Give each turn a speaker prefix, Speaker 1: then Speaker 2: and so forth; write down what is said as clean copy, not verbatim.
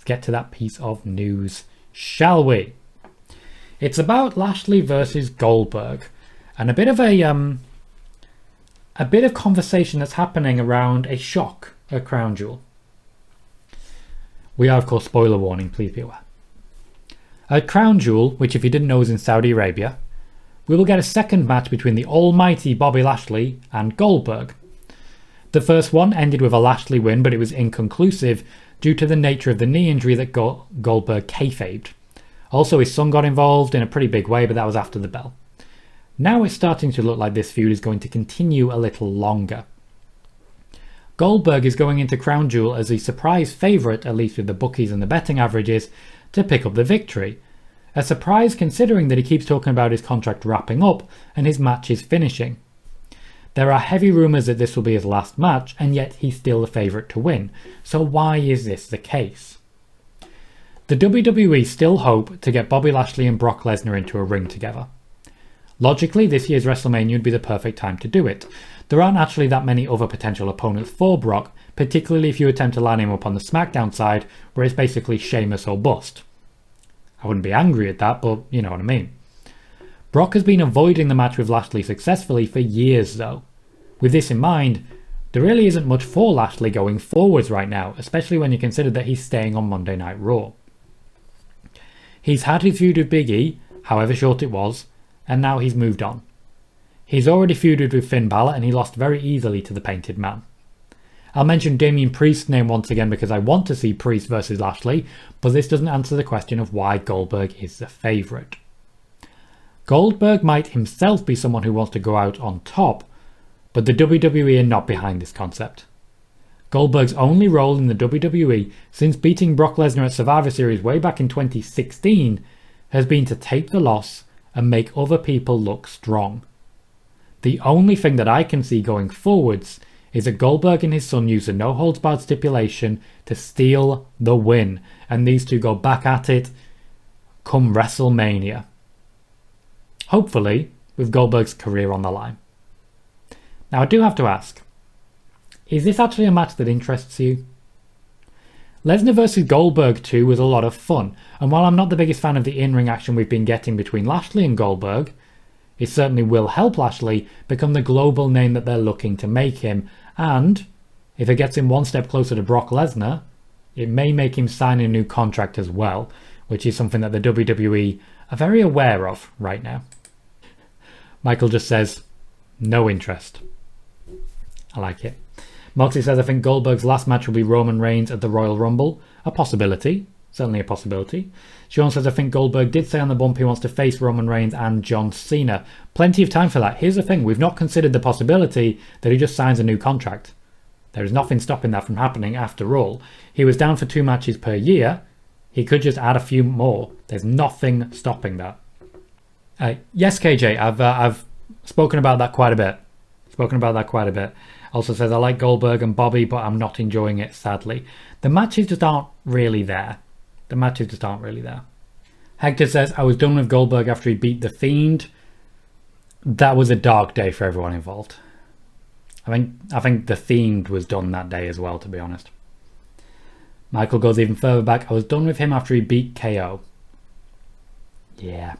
Speaker 1: get to that piece of news, shall we? It's about Lashley versus Goldberg, and a bit of conversation that's happening around a shock at Crown Jewel. We are, of course, spoiler warning, please be aware. At Crown Jewel, which if you didn't know is in Saudi Arabia, we will get a second match between the almighty Bobby Lashley and Goldberg. The first one ended with a Lashley win, but it was inconclusive due to the nature of the knee injury that Goldberg kayfabed. Also, his son got involved in a pretty big way, but that was after the bell. Now it's starting to look like this feud is going to continue a little longer. Goldberg is going into Crown Jewel as a surprise favourite, at least with the bookies and the betting averages, to pick up the victory. A surprise considering that he keeps talking about his contract wrapping up and his match is finishing. There are heavy rumours that this will be his last match, and yet he's still the favourite to win. So why is this the case? The WWE still hope to get Bobby Lashley and Brock Lesnar into a ring together. Logically, this year's WrestleMania would be the perfect time to do it. There aren't actually that many other potential opponents for Brock, particularly if you attempt to line him up on the SmackDown side, where it's basically Sheamus or bust. I wouldn't be angry at that, but you know what I mean. Brock has been avoiding the match with Lashley successfully for years though. With this in mind, there really isn't much for Lashley going forwards right now, especially when you consider that he's staying on Monday Night Raw. He's had his feud with Big E, however short it was, and now he's moved on. He's already feuded with Finn Balor and he lost very easily to the Painted Man. I'll mention Damian Priest's name once again because I want to see Priest versus Lashley, but this doesn't answer the question of why Goldberg is the favourite. Goldberg might himself be someone who wants to go out on top, but the WWE are not behind this concept. Goldberg's only role in the WWE since beating Brock Lesnar at Survivor Series way back in 2016 has been to take the loss and make other people look strong. The only thing that I can see going forwards is that Goldberg and his son use a no-holds-barred stipulation to steal the win, and these two go back at it come WrestleMania. Hopefully, with Goldberg's career on the line. Now I do have to ask, is this actually a match that interests you? Lesnar vs Goldberg 2 was a lot of fun, and while I'm not the biggest fan of the in-ring action we've been getting between Lashley and Goldberg, it certainly will help Lashley become the global name that they're looking to make him, and if it gets him one step closer to Brock Lesnar, it may make him sign a new contract as well, which is something that the WWE are very aware of right now. Michael just says, no interest. I like it. Moxie says, I think Goldberg's last match will be Roman Reigns at the Royal Rumble. A possibility. Certainly a possibility. Sean says, I think Goldberg did say on the bump he wants to face Roman Reigns and John Cena. Plenty of time for that. Here's the thing. We've not considered the possibility that he just signs a new contract. There is nothing stopping that from happening after all. He was down for 2 matches per year. He could just add a few more. There's nothing stopping that. Yes, KJ, I've spoken about that quite a bit. Also says, I like Goldberg and Bobby, but I'm not enjoying it, sadly. The matches just aren't really there. Hector says, I was done with Goldberg after he beat The Fiend. That was a dark day for everyone involved. I think The Fiend was done that day as well, to be honest. Michael goes even further back. I was done with him after he beat KO. Yeah.